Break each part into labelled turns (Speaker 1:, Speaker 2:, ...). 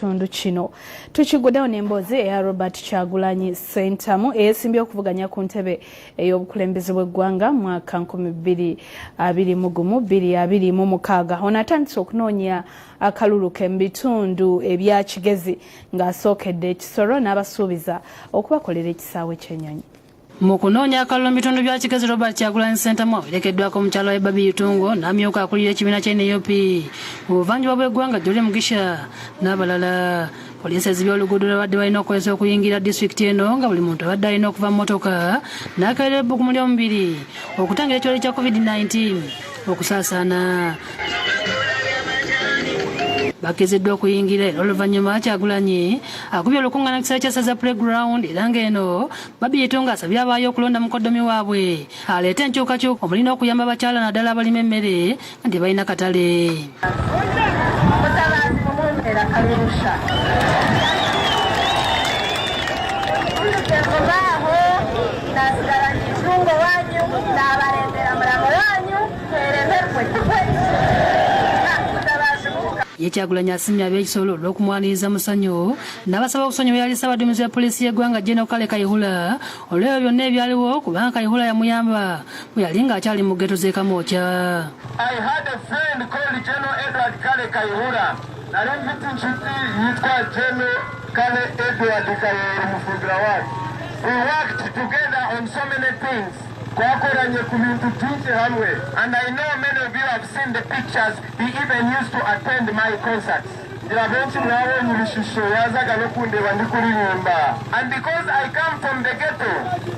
Speaker 1: Tundu kino tukiguddewo n'emboozi eya Robert Kyagulanyi Ssentamu eyeesimbye okuvuganya ku ntebe ey'obukulembeze bw'eggwanga mu mwaka 2021-2026. Ono atandise okunoonya akalulu ke mu bitundu ebya Kigezi ng'asookedde ekisoro n'abasuubiza okubakolera ekisaawe ky'ennyonyi. Mu kunoonya akalulu mu bitundu bya Kigezi, Robert Kyagulanyi Ssentamu awerekeddwako mukyalawe Babiyitungo n'amyuka akulira ekibiina ky'NUP mu buvanjuba bw'eggwanga Jolly Mugisha n'abalala. Poliisi ezibye oluguudo lwabadde balina okukozesa okuyingira disitulikiti eno nga buli muntu abadde alina okuva mu mmotoka n'akeerera ebbugumu ly'omubiri okutangira ekirwadde kya COVID-19 okusaasaana. Bakiziddwa okuyingira era oluvannyuma Kyagulanyi akubye olukungaana kisawe ky'essaza Playground era ng'eno Babiyitungo asabye abaayo okulonda mukoddomi waabwe aleete enkyukakyuka omulina okuyamba abakyala naddala abalima emmere nga tebalina katale. Ye Kyagulanyi asimye ab'ekisolo olw'okumwaniriza musanyu n'abasaba okusonyiwa yali ssaabaduumizi wa poliisi y'eggwanga General Kayihura olw'ebyo byonna ebyaliwo kubanga Kayihura yamuyamba bwe yali ng'akyali mu ghetto z'e Kamwokya.
Speaker 2: I had a friend called General Edward Kale Kayihura. Nali mfite inshuti yitwa General Kale Edward Kayihura mufumbira wacu. We worked together on so many things. Twakoranye ku bintu byinshi hamwe. And I know many of you have seen the pictures. He even used to attend my concerts. Ngira benshi mwabonye ibishusho yazaga no kundeba ndi kuririmba. And because I come from the ghetto,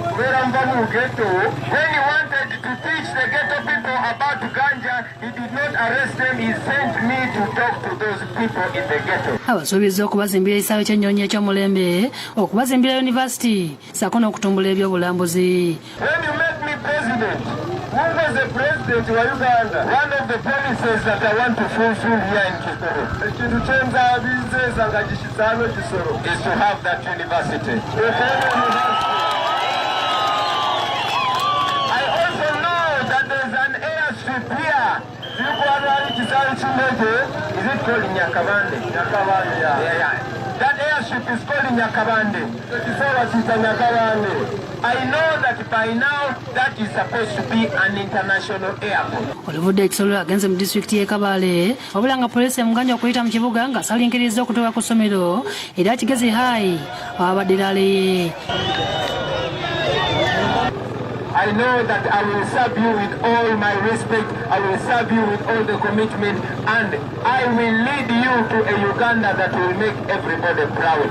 Speaker 2: kubera mva mu ghetto, when he wanted to teach the ghetto people about ganja, he did not arrest them. He sent me to talk to those people in the ghetto.
Speaker 1: Abasuubiza okubazimbira ekisaawe ky'ennyonyi eky'omulembe, okubazimbira yunivasite, ssaako n'okutumbula ebyobulambuzi.
Speaker 2: When you make me president, who was the president of Uganda? One of the promises that I want to fulfill here in Kisoro is to have that university. I also know that there's an airstrip here. Is it called Nyakabande? Yeah. That airstrip is called Nyakabande. I know that by now that is supposed to be an international airport.
Speaker 1: Oluvudde ekisolo agenze mu disitulikiti y'e Kabale wabula nga poliisi emuganya okuyita mu kibuga nga asalinkiriza okutuuka ku ssomero era Kigezi High wabadde lale.
Speaker 2: I know that I will serve you with all my respect, I will serve you with all the commitment, and I will lead you to a Uganda that will make everybody proud.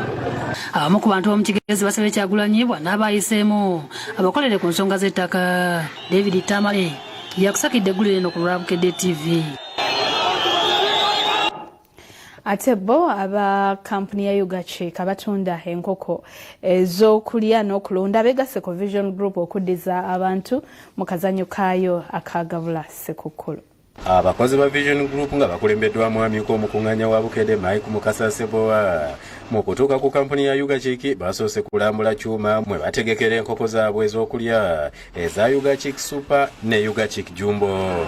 Speaker 1: Abamu ku bantu b'omu Kigezi basabye Kyagulanyi bw'anaabayiseemu abakolere ku nsonga z'ettaka. David Tamale yakusakidde eggulu lino ku lwa Bukedde TV. Ate bo aba kampuni ya Uga Chick abatunda enkoko ez'okulya n'okulunda beegasse ku Vision Group okuddiza abantu mu kazannyo kaayo akagabula ssekukkulu.
Speaker 3: Abakozi ba Vision Group nga bakulembeddwamu amyuka omukuŋŋaanya wa Bukedde Mike Mukasa Sebowa mu kutuuka ku kampuni ya Uga Chick basoose kulambula kyuma mwe bategekera enkoko zaabwe ez'okulya eza Uga Chick Super ne Uga Chick Jumbo.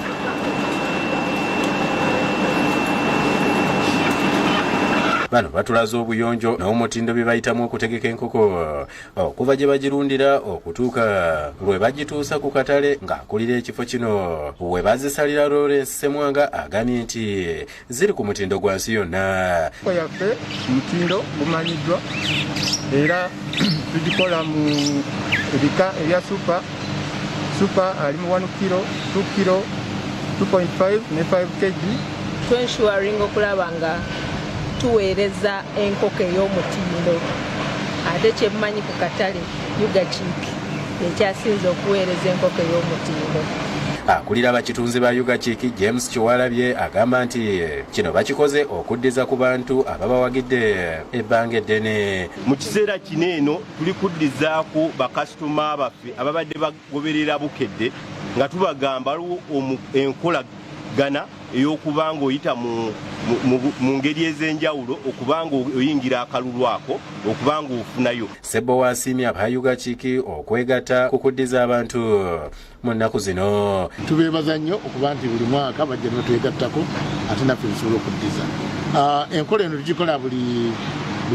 Speaker 3: Bano batulaza obuyonjo n'omutindo bye bayitamu okutegeka enkoko okuva gye bagirundira okutuuka lwe bagituusa ku katale ng'akulira ekifo kino we bazisalira Lawrence Semwanga agambye nti ziri ku mutindo gwa nsi yonna.
Speaker 4: Yaffe mutindo gumanyiddwa era tugikola mu ebika ebya super ali mu 1 kilo 2 kilo 2.5 ne 5 kg.
Speaker 5: Twensuring okulaba nga tuweereza enkoko ey'omutindo ate kyemmanyi ku katale Uga Chick ekyasinze okuweereza enkoko ey'omutindo.
Speaker 3: Akulira abakitunzi ba Uga Chick James Kiwalabye agamba nti kino bakikoze okuddiza ku bantu ababawagidde ebbanga eddene.
Speaker 6: Mu kiseera kino eno tuli kuddizaako bakasitoma baffe ababadde bagoberera Bukedde nga tubagamba enkolagana ey'okubanga oyita mu ngeri ez'enjawulo okubanga oyingira akalulu ako okubanga ofunayo.
Speaker 3: Sebowa asiimye aba Uga Chick okwegatta ku kuddiza abantu mu nnaku zino.
Speaker 4: Tubeebaza nnyo okuba nti buli mwaka bajja ne batwegattako ate naffe tusobola okuddiza.
Speaker 7: enkola eno tugikola buli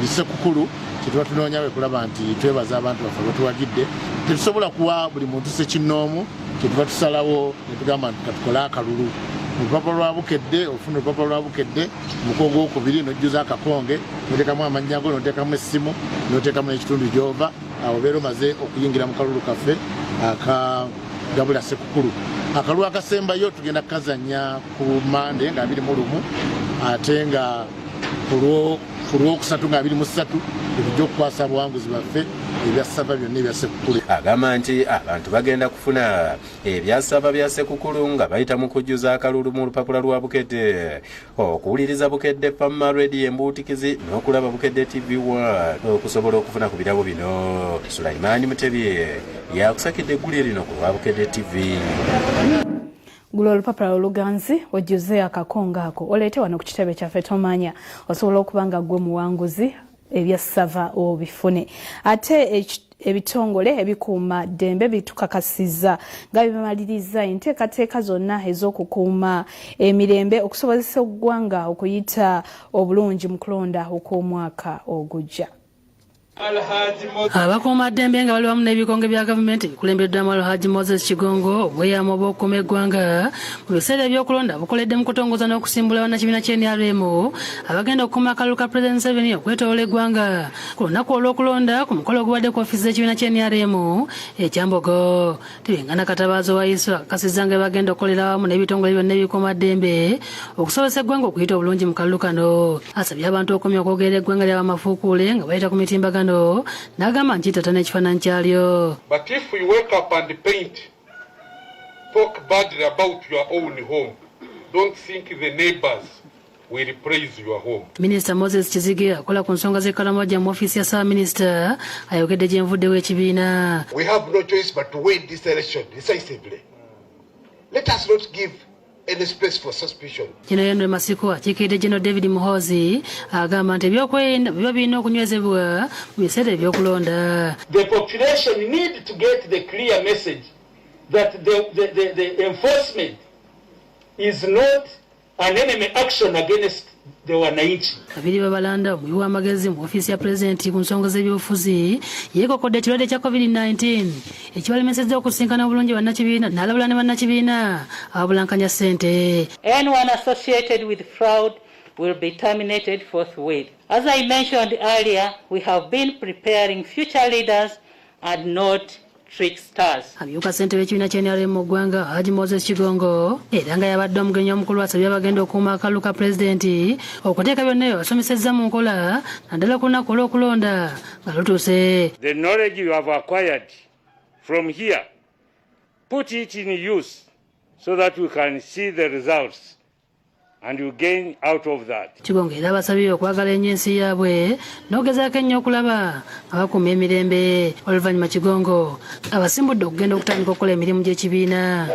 Speaker 7: ssekukkulu kyetuba tunoonyawo kulaba nti twebaza abantu baffe batuwagidde. Tetusobola kuwa buli muntu ssekinnoomu, kyetuba tusalawo ne tugamba nti katukole akalulu. Mu lupapula lwa Bukedde, ofuna olupapula lwa Bukedde muko gwokubiri n'ojjuza akakonge, n'oteekamu amannya go, n'oteekamu essimu, n'oteekamu n'ekitundu gy'ova, awo obeera omaze okuyingira mu kalulu kaffe akagabula ssekukkulu. Akalulu akasembayo tugenda kukazannya ku Mande nga 21 ate nga ku Lwokusatu nga 23 tujja okukwasa abawanguzi baffe ebyasava byonna ebya ssekukkulu.
Speaker 3: Agamba nti abantu bagenda kufuna ebyasava bya ssekukkulu nga bayita mu kujjuza akalulu mu lupapula lwa Bukedde, okuwuliriza Bukedde Famma Radio embuutikizi n'okulaba Bukedde TV1 okusobola okufuna ku birabo bino. Sulaiman Mutebye yakusakidde eggulire lino ku lwa Bukedde TV.
Speaker 1: Gula olupapula oluganzi ojjuze akakonga ako oleete wano ku kitebe kyaffe tomanya osobola okuba nga ggwe muwanguzi ebyassava obifune. Ate ebitongole ebikuuma ddembe bitukakasiza nga bimaliriza enteekateeka zonna ez'okukuuma emirembe okusobozesa eggwanga okuyita obulungi mu kulonda okw'omwaka ogujja.
Speaker 8: Abakuuma ddembe nga bali wamu n'ebikonge bya gavumenti bikulembeddwamu Alhaji Moses Kigongo obweyamo bw'okukuuma eggwanga mu biseera ebyokulonda bukoledde mu kutongoza n'okusimbula bannakibiina ky'NRM abagenda okukuuma akalulu ka Pulezidenti Museveni okwetoola eggwanga ku lunaku olw'okulonda ku mukolo ogubadde ku ofiisi z'ekibiina ky'NRM ekyambogo. Tibingana Katabaazo wa Iswa akakasizza nga bagenda okukolera wamu n'ebitongole byonna ebikuuma ddembe okusobozesa eggwanga okuyita obulungi mu kalulu kano. Asabye abantu okumya okwogerera eggwanga ly'abamafuukuule nga bayita ku mitimbagano n'agamba nti tatana ekifaananyi kyalyo.
Speaker 9: But if we wake up and talk badly about your own home, don't think the neighbors will praise your home.
Speaker 8: Minisita Moses Kizige akola ku nsonga z'ekkalamwajja mu ofiisi ya Ssaabaminisita ayogedde gye nvuddewo ekibiina.
Speaker 9: We have no choice but to win this election decisively. Let us not give any space for suspicion.
Speaker 8: Kino Henry Masiko akiikirira General David Muhoozi agamba nti ebyokwerinda biba birina okunywezebwa mu biseera ebyokulonda.
Speaker 10: The population need to get the clear message that the enforcement is not an enemy action against the wananchi.
Speaker 8: Kabiri Babalanda omuwi w'amagezi mu ofiisi ya Pulezidenti ku nsonga z'ebyobufuzi yeekokkodde ekirwadde kya COVID-19 ekibalemesezza okusinkana obulungi bannakibiina n'alabula ne bannakibiina ababulankanya ssente.
Speaker 11: Anyone associated with fraud will be terminated forthwith. As I mentioned earlier, we have been preparing future leaders and not tricksters.
Speaker 8: Amyuka ssente w'ekibiina ky'NRM mu ggwanga Haji Moses Kigongo era nga yabadde omugenyi omukulu asabye abagenda okukuuma akalulu ka Pulezidenti okuteeka byonna ebyo basomesezza mu nkola naddala ku lunaku olw'okulonda nga lutuuse.
Speaker 10: The knowledge you have acquired from here, put it in use so that we can see the results and you gain out of that.
Speaker 8: Kigongo era basabye okwagala ennyo ensi yaabwe n'ogezaako ennyo okulaba abakuuma emirembe. Oluvannyuma Kigongo abasimbudde okugenda okutandika okukola emirimu gy'ekibiina.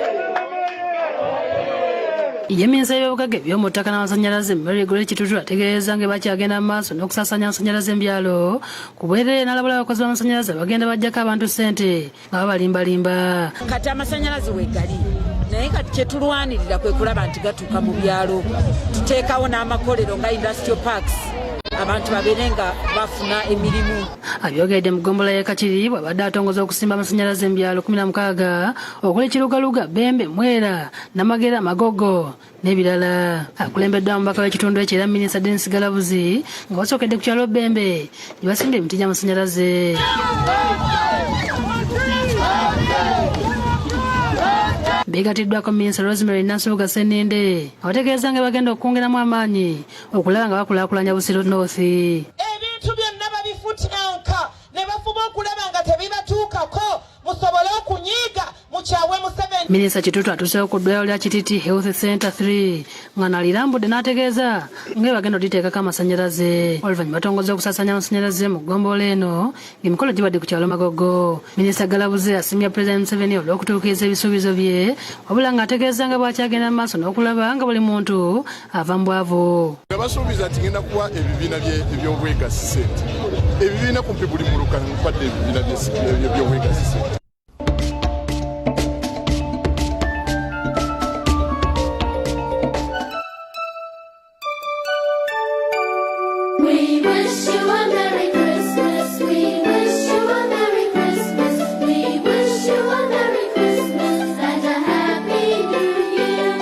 Speaker 8: Yeminsa y'obugagga by'omu ttaka n'amasannyalaze Mary Gule Kitutu ategeeza nga bakyagenda mu maaso n'okusaasanya amasannyalaze mu byalo ku bwereere n'alabula abakozi b'amasannyalaze bagenda bajjako abantu ssente nga babalimbalimba.
Speaker 12: Kati amasannyalaze weegali naye kati kyetulwanirira kwe kulaba nti gatuuka mu byalo, tuteekawo n'amakolero nga industrial parks abantu babeere nga bafuna emirimu.
Speaker 8: Abyogedde mu ggombolola y'e Kakiri bw'abadde atongoza okusimba amasannyalaze mu byalo 16 okuli Kirugaluga, Bembe, Mwera, Namagera, Magogo n'ebirala. Akulembeddwa mubaka w'ekitundu ekyo era Minisita Denis Galabuzi nga basookedde ku kyalo Bembe gye basimbye emiti gy'amasannyalaze. Beegatiddwako Minisita Rosemary Nansubuga Sseninde abategeeza nga bagenda okkwongeramu amaanyi okulaba nga bakulaakulanya Busiro North.
Speaker 13: Ebintu byonna babifutanka ne bafuba okulaba nga tebibatuukako musobole okunyiiga mukyawe Museveni.
Speaker 8: Minisita Kitutu atuusewo ku ddwaliro lya Kititi Health Center 3 nga nalirambudde n'ategeeza nga bagenda oditeekako amasannyalaze. Oluvannyuma batongoza okusaasanya amasannyalaze mu ggombolola eno ng'emikolo gibadde ku kyalo Magogo. Minisita Galabuzi asiimye Pulezidenti Museveni olw'okutuukiriza ebisuubizo bye wabula ng'ategeeza nga bwakyagenda mu maaso n'okulaba nga buli muntu ava mu bwavu.
Speaker 14: Basuubiza ati ngenda kuwa ebibiina eby'obwegassi ssente. Ebibiina kumpi buli mulukano mpadde ebibiina by'obwegassi ssente.
Speaker 15: you a Merry